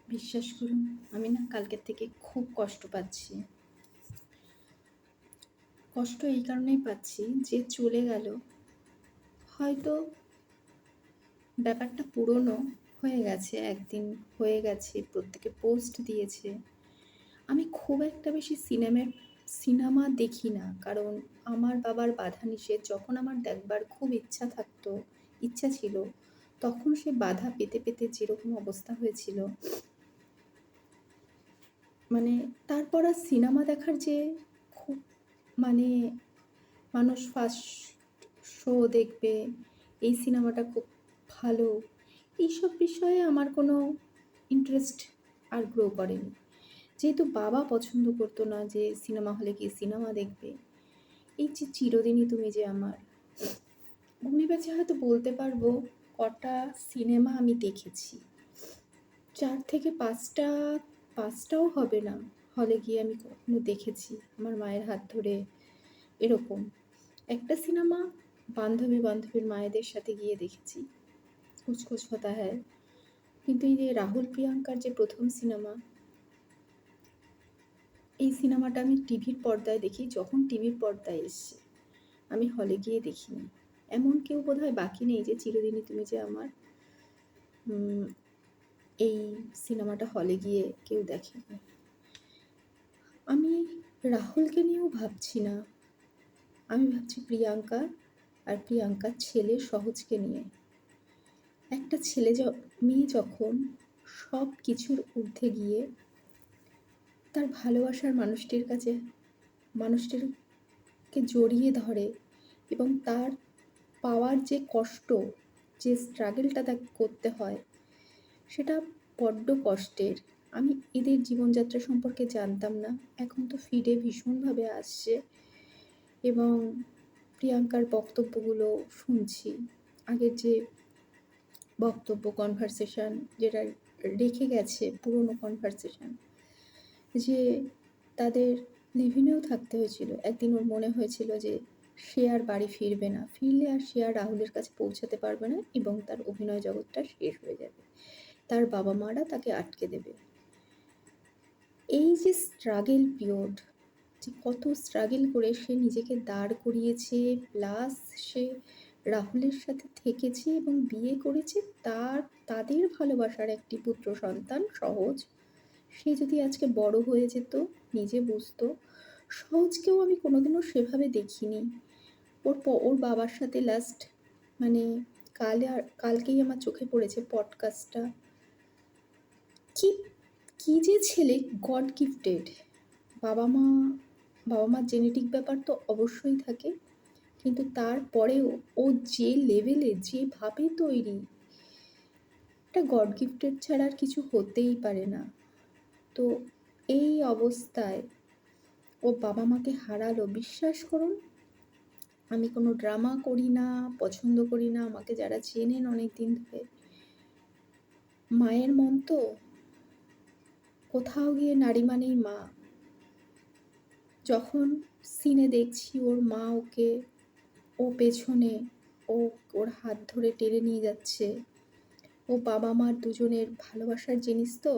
বিশ্বাস করুন, আমি না কালকের থেকে খুব কষ্ট পাচ্ছি। কষ্ট এই কারণেই পাচ্ছি যে চলে গেল, হয়তো ব্যাপারটা পুরনো হয়ে গেছে, একদিন হয়ে গেছে, প্রত্যেকে পোস্ট দিয়েছে। আমি খুব একটা বেশি সিনেমা দেখি না, কারণ আমার বাবার বাধা নিষেধ। যখন আমার দেখবার খুব ইচ্ছা ছিল, তখন সে বাধা পেতে পেতে যেরকম অবস্থা হয়েছিল, মানে তারপর আর সিনেমা দেখার যে খুব মানে মানুষ ফার্স্ট শো দেখবে, এই সিনেমাটা খুব ভালো, এইসব বিষয়ে আমার কোনো ইন্টারেস্ট আর গ্রো করেনি। যেহেতু বাবা পছন্দ করতো না যে সিনেমা হলে গিয়ে সিনেমা দেখবে, এই যে চিরদিনই তুমি যে আমার, অমনি বেচে হয়তো বলতে পারবো কটা সিনেমা আমি দেখেছি। 4 থেকে 5টাও হবে না হলে গিয়ে আমি কখনো দেখেছি আমার মায়ের হাত ধরে। এরকম একটা সিনেমা বান্ধবীর মায়েদের সাথে গিয়ে দেখেছি, কুছ কুছ হোতা হ্যায়। কিন্তু এই যে রাহুল প্রিয়াঙ্কার যে প্রথম সিনেমা, এই সিনেমাটা আমি টিভির পর্দায় দেখি। যখন টিভির পর্দায় এসছে, আমি হলে গিয়ে দেখিনি। এমন কেউ বোধহয় বাকি নেই যে চিরদিনই তুমি যে আমার এই সিনেমাটা হলে গিয়ে কেউ দেখেনি। আমি রাহুলকে নিয়েও ভাবছি না, আমি ভাবছি প্রিয়াঙ্কা আর প্রিয়াঙ্কার ছেলে সহজকে নিয়ে। একটা মেয়ে যখন সব কিছুর ঊর্ধ্বে গিয়ে তার ভালোবাসার মানুষটিকে জড়িয়ে ধরে, এবং তার পাওয়ার যে কষ্ট, যে স্ট্রাগলটা তাকে করতে হয়, সেটা বড্ড কষ্টের। আমি এদের জীবনযাত্রা সম্পর্কে জানতাম না, এখন তো ফিডে ভীষণভাবে আসছে এবং প্রিয়াঙ্কার বক্তব্যগুলো শুনছি। আগের যে কনভারসেশন যেটা রেখে গেছে, পুরনো কনভারসেশন, যে তাদের লিভিনেও থাকতে হয়েছিল। একদিন ওর মনে হয়েছিল যে সে আর বাড়ি ফিরবে না, ফিরলে আর সে আর রাহুলের কাছে পৌঁছাতে পারবে না এবং তার অভিনয় জগৎটা শেষ হয়ে যাবে, তার বাবা মারা তাকে আটকে দেবে। এই যে স্ট্রাগল পিরিয়ড, যে কত স্ট্রাগল করে সে নিজেকে দাঁড় করিয়েছে, প্লাস সে রাহুলের সাথে থেকেছে এবং বিয়ে করেছে, তাদের ভালোবাসার একটি পুত্র সন্তান সহজ। সে যদি আজকে বড় হয়ে যেত, নিজে বুঝতো। সহজকেও আমি কোনোদিনও সেভাবে দেখিনি। ওর বাবার সাথে লাস্ট মানে কালকেই আমার চোখে পড়েছে পডকাস্টটা। কি কি যে ছেলে, গড গিফটেড। বাবা মা বাবা মার জেনেটিক ব্যাপার তো অবশ্যই থাকে, কিন্তু তারপরেও ও যে লেভেলে যেভাবে তৈরি, এটা গড গিফটেড ছাড়া আর কিছু হতেই পারে না। তো এই অবস্থায় ও বাবা মাকে হারালো। বিশ্বাস করুন, আমি কোনো ড্রামা করি না, পছন্দ করি না। আমাকে যারা চেনেন অনেক দিন ধরে, মায়ের মন তো, কোথাও গিয়ে নারী মানেই মা। যখন সিনে দেখছি ওর মা ও পেছনে, ওর হাত ধরে টেনে নিয়ে যাচ্ছে, ও বাবা মার দুজনের ভালোবাসার জিনিস তো,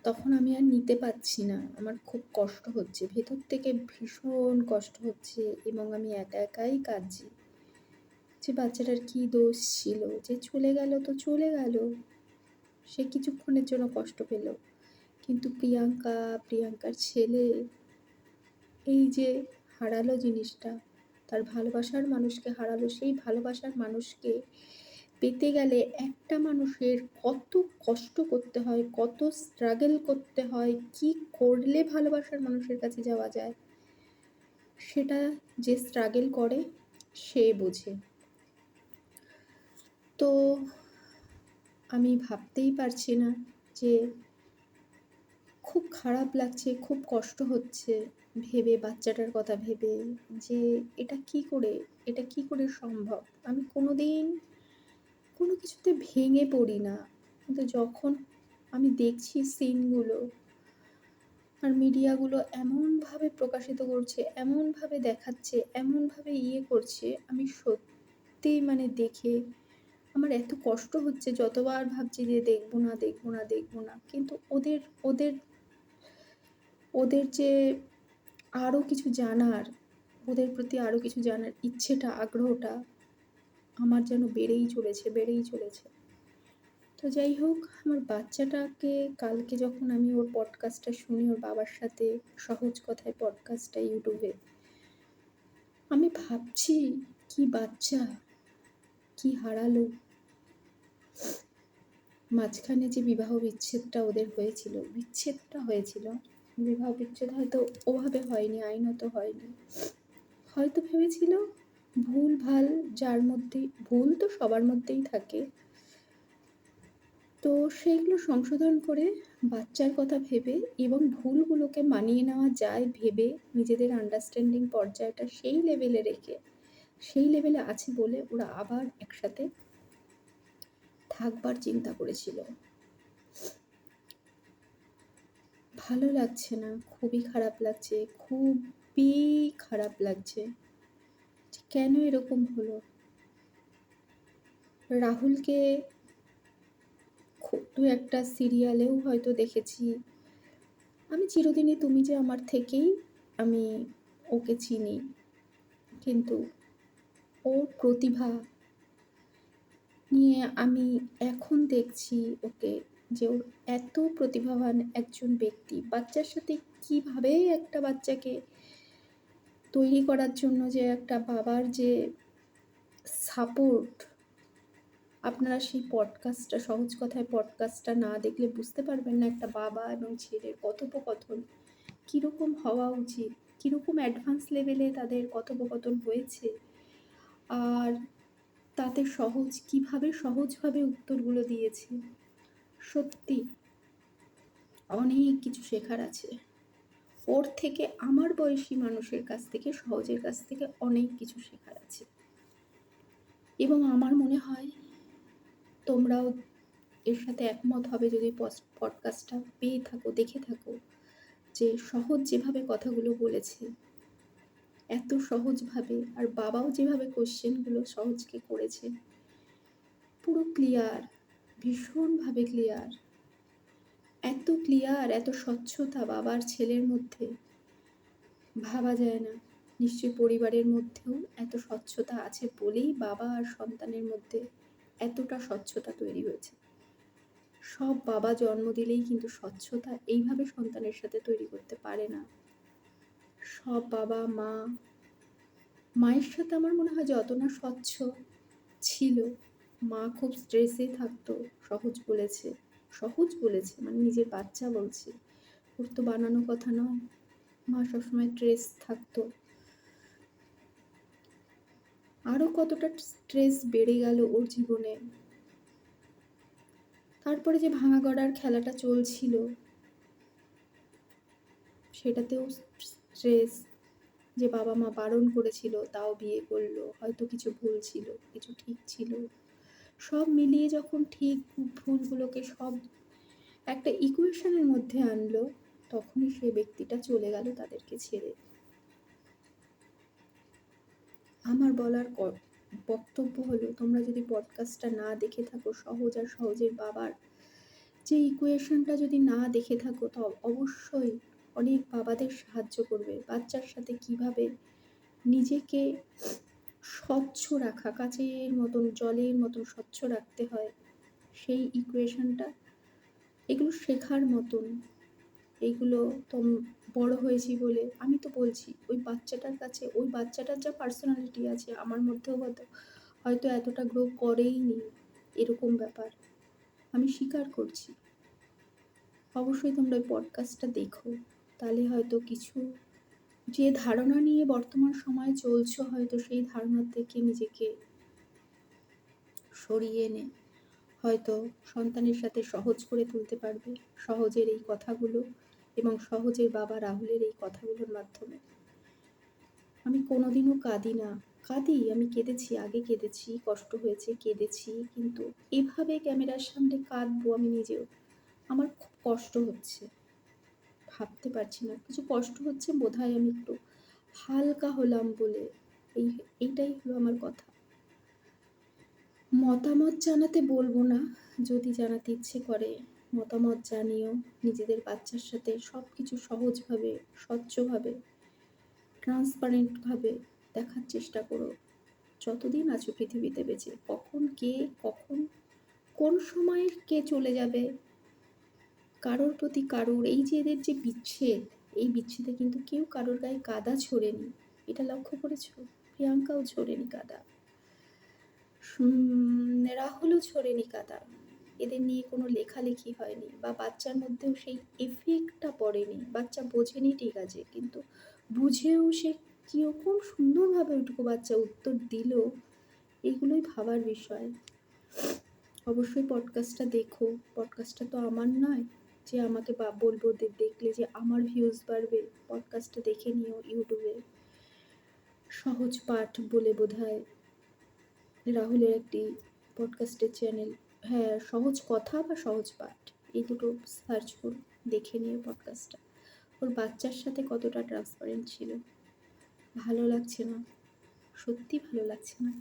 তখন আমি আর নিতে পারছি না। আমার খুব কষ্ট হচ্ছে, ভেতর থেকে ভীষণ কষ্ট হচ্ছে, এবং আমি একা একাই কাঁদছি যে বাচ্চাটার কী দোষ ছিল, যে চলে গেল তো চলে গেল, সে কিছুক্ষণের জন্য কষ্ট পেল। কিন্তু প্রিয়াঙ্কার ছেলে, এই যে হারালো জিনিসটা, তার ভালোবাসার মানুষকে হারালো। সেই ভালোবাসার মানুষকে পেতে গেলে একটা মানুষের কত কষ্ট করতে হয়, কত স্ট্রাগল করতে হয়, কি করলে ভালোবাসার মানুষের কাছে যাওয়া যায়, সেটা যে স্ট্রাগল করে সে বোঝে। তো আমি ভাবতেই পারছি না, যে খুব খারাপ লাগছে, খুব কষ্ট হচ্ছে ভেবে, বাচ্চাটার কথা ভেবে, যে এটা কি করে সম্ভব। আমি কোনোদিন কোনো কিছুতে ভেঙে পড়ি না, কিন্তু যখন আমি দেখছি সিনগুলো আর মিডিয়াগুলো এমনভাবে প্রকাশিত করছে, এমনভাবে দেখাচ্ছে, এমনভাবে করছে, আমি সত্যিই দেখে আমার এত কষ্ট হচ্ছে, যতবার ভাবছি যে দেখবো না, দেখবো না, দেখবো না। কিন্তু ওদের ওদের যে আরো কিছু জানার, ওদের প্রতি আরো কিছু জানার ইচ্ছেটা, আগ্রহটা আমার যেন বেড়েই চলেছে, বেড়েই চলেছে। তো যাই হোক, আমার বাচ্চাটাকে কালকে যখন আমি ওর পডকাস্টটা শুনি ওর বাবার সাথে, সহজ কথায় পডকাস্টটা ইউটিউবে, আমি ভাবছি কি বাচ্চা, কি হারালো। মাঝখানে যে বিবাহ বিচ্ছেদটা ওদের হয়েছিল, বিবাহ বিচ্ছেদ হয়তো ওভাবে হয়নি, আইনত হয়নি। হয়তো ভেবেছিল ভুলভাল, যার মধ্যেই ভুল তো সবার মধ্যেই থাকে, তো সেইগুলো সংশোধন করে বাচ্চার কথা ভেবে এবং ভুলগুলোকে মানিয়ে নেওয়া যায় ভেবে নিজেদের আন্ডারস্ট্যান্ডিং পর্যায়টা সেই লেভেলে রেখে, সেই লেভেলে আছে বলে ওরা আবার একসাথে থাকবার চিন্তা করেছিল। ভালো লাগছে না, খুবই খারাপ লাগছে, খুবই খারাপ লাগছে। কেন এরকম হলো? রাহুলকে দু একটা সিরিয়ালেও হয়তো দেখেছি। আমি চিরদিনই তুমি যে আমার থেকেই আমি ওকে চিনি, কিন্তু ওর প্রতিভা নিয়ে আমি এখন দেখছি ওকে, যে ওর এত প্রতিভাবান একজন ব্যক্তি, বাচ্চার সাথে কিভাবে একটা বাচ্চাকে তৈরি করার জন্য যে একটা বাবার যে সাপোর্ট, আপনারা সেই পডকাস্টটা, সহজ কথায় পডকাস্টটা না দেখলে বুঝতে পারবেন না একটা বাবা এবং ছেলের কথোপকথন কীরকম হওয়া উচিত, কীরকম অ্যাডভান্স লেভেলে তাদের কথোপকথন হয়েছে, আর তাতে সহজভাবে উত্তরগুলো দিয়েছে। সত্যি অনেক কিছু শেখার আছে ওর থেকে, আমার বয়সী মানুষের কাছ থেকে, সহজের কাছ থেকে অনেক কিছু শেখার আছে। এবং আমার মনে হয় তোমরাও এর সাথে একমত হবে যদি পডকাস্টটা পেয়ে থাকো, দেখে থাকো, যে সহজ যেভাবে কথাগুলো বলেছে, এত সহজভাবে, আর বাবাও যেভাবে কোশ্চেনগুলো সহজকে করেছে, পুরো ক্লিয়ার, ভীষণভাবে ক্লিয়ার, এত ক্লিয়ার, এত স্বচ্ছতা বাবার ছেলের মধ্যে ভাবা যায় না। নিশ্চয়ই পরিবারের মধ্যেও এত স্বচ্ছতা আছে বলেই বাবা আর সন্তানের মধ্যে এতটা স্বচ্ছতা তৈরি হয়েছে। সব বাবা জন্ম দিলেই কিন্তু স্বচ্ছতা এইভাবে সন্তানের সাথে তৈরি করতে পারে না। সব বাবা মায়ের সাথে আমার মনে হয় যত না স্বচ্ছ ছিল, মা খুব স্ট্রেসে থাকতো, সহজ বলেছে মানে নিজের বাচ্চা বলছে, ওর তো বানানো কথা নয়, মা সবসময় স্ট্রেস থাকতো। আরও কতটা স্ট্রেস বেড়ে গেল ওর জীবনে। তারপরে যে ভাঙা গড়ার খেলাটা চলছিল, সেটাতেও স্ট্রেস, যে বাবা মা বারণ করেছিল তাও বিয়ে করলো, হয়তো কিছু ভুল ছিল, কিছু ঠিক ছিল, সব মিলিয়ে যখন ঠিক ভুলগুলোকে সব একটা ইকুয়েশনের মধ্যে আনলো, তখনই সে ব্যক্তিটা চলে গেল তাদেরকে ছেড়ে। আমার বলার বক্তব্য হলো, তোমরা যদি পডকাস্টটা না দেখে থাকো, সহজ আর সহজের বাবার যে ইকুয়েশনটা যদি না দেখে থাকো, তো অবশ্যই অনেক বাবাদের সাহায্য করবে বাচ্চার সাথে কিভাবে নিজেকে স্বচ্ছ রাখা, কাচের মতন, জলের মতন স্বচ্ছ রাখতে হয়, সেই ইকুয়েশনটা, এগুলো শেখার মতন। এইগুলো তো বড় হয়েছি বলে আমি তো বলছি, ওই বাচ্চাটার কাছে, ওই বাচ্চাটার যা পার্সোনালিটি আছে, আমার মধ্যেও হয়তো এতটা গ্রো করেইনি, এরকম ব্যাপার আমি স্বীকার করছি। অবশ্যই তোমরা ওই পডকাস্টটা দেখো, তাহলে হয়তো কিছু, যে ধারণা নিয়ে বর্তমান সময়ে চলছো, হয়তো সেই ধারণা থেকে নিজেকে সরিয়ে এনে হয়তো সন্তানের সাথে সহজ করে তুলতে পারবে, সহজের এই কথাগুলো এবং সহজের বাবা রাহুলের এই কথাগুলোর মাধ্যমে। আমি কোনোদিনও কাঁদি না, আমি কেঁদেছি, আগে কেঁদেছি, কষ্ট হয়েছে, কেঁদেছি, কিন্তু এভাবে ক্যামেরার সামনে কাঁদবো আমি নিজেও, আমার খুব কষ্ট হচ্ছে, ভাবতে পারছি না, কিছু কষ্ট হচ্ছে, বোধহয় আমি একটু হালকা হলাম বলে, এইটাই হলো আমার কথা। মতামত জানাতে বলব না। যদি জানাতে ইচ্ছে করে মতামত জানিও। নিজেদের বাচ্চার সাথে সবকিছু সহজভাবে, স্বচ্ছভাবে, ট্রান্সপারেন্টভাবে দেখার চেষ্টা করো। যতদিন আছো পৃথিবীতে বেঁচে, কখন কে, কখন কোন সময়ে কে চলে যাবে, কারোর প্রতি কারোর এই যে এদের যে বিচ্ছেদ, এই বিচ্ছেদে কিন্তু কেউ কারোর গায়ে কাদা ছোড়েনি। এটা লক্ষ্য করেছো? প্রিয়াঙ্কাও ছোড়েনি কাদা। রাহুলও ছোড়েনি কাদা। এদের নিয়ে কোনো লেখালেখি হয়নি বা বাচ্চার মধ্যেও সেই এফেক্টটা পড়েনি। বাচ্চা বোঝেনি ঠিক আছে, কিন্তু বুঝেও সে কীরকম সুন্দরভাবে ওইটুকু বাচ্চা উত্তর দিল, এগুলোই ভাবার বিষয়। অবশ্যই পডকাস্টটা দেখো। পডকাস্টটা তো আমার নয় যে আমাকে বলবো দেখলে যে আমার ভিউজ বাড়বে। পডকাস্টটা দেখে নিও ইউটিউবে। সহজ পাঠ বলে বোধহয় রাহুলের একটি পডকাস্টের চ্যানেল। হ্যাঁ, সহজ কথা বা সহজ পাঠ, এই দুটো সার্চ করুন, দেখে নিও পডকাস্টটা। ওর বাচ্চার সাথে কতটা ট্রান্সপারেন্ট ছিল। ভালো লাগছে না, সত্যি ভালো লাগছে না।